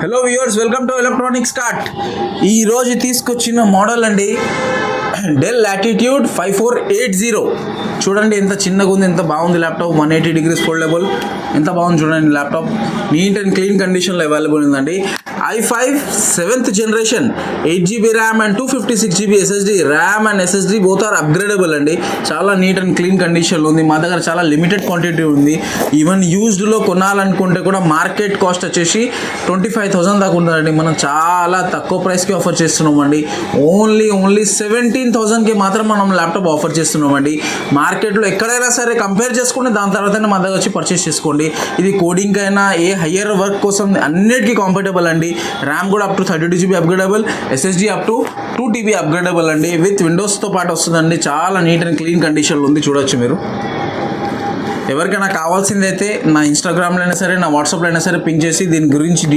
Hello viewers, welcome to electronics cart. ఈరోజు తీసుకొచ్చిన model అండి డెల్ లాటిట్యూడ్ 5480. చూడండి ఎంత చిన్నగా ఉంది, ఎంత బాగుంది ల్యాప్టాప్. 180 degrees ఫోల్డబుల్, ఎంత బాగుంది చూడండి ల్యాప్టాప్. నీట్ అండ్ క్లీన్ కండిషన్లో అవైలబుల్ ఉందండి. i5 7th generation 8GB RAM and 256GB SSD. RAM and SSD both are upgradable అండి. చాలా నీట్ అండ్ క్లీన్ కండిషన్లో ఉంది. మా దగ్గర చాలా లిమిటెడ్ క్వాంటిటీ ఉంది. ఈవెన్ యూజ్డ్లో కొనాలనుకుంటే కూడా మార్కెట్ కాస్ట్ వచ్చేసి 25,000 దాకా ఉంటుందండి. మనం చాలా తక్కువ ప్రైస్కి ఆఫర్ చేస్తున్నామండి. ఓన్లీ 17,000కి మాత్రం మనం ల్యాప్టాప్ ఆఫర్ చేస్తున్నామండి. మార్కెట్లో ఎక్కడైనా సరే కంపేర్ చేసుకుంటే దాని తర్వాతనే మా దగ్గర వచ్చి పర్చేస్ చేసుకోండి. ఇది కోడింగ్ అయినా ఏ హయ్యర్ వర్క్ కోసం అన్నిటికీ కంఫర్టబుల్ అండి. ర్యామ్ కూడా up to 32GB upgradable, SSD up to 2TB upgradable అండి. విత్ విండోస్తో పాటు వస్తుందండి. చాలా నీట్ అండ్ క్లీన్ కండిషన్లో ఉంది, చూడొచ్చు మీరు. ఎవరికైనా కావాల్సిందైతే నా ఇన్స్టాగ్రామ్లో అయినా సరే, నా వాట్సాప్లో అయినా సరే పింక్ చేసి దీని గురించి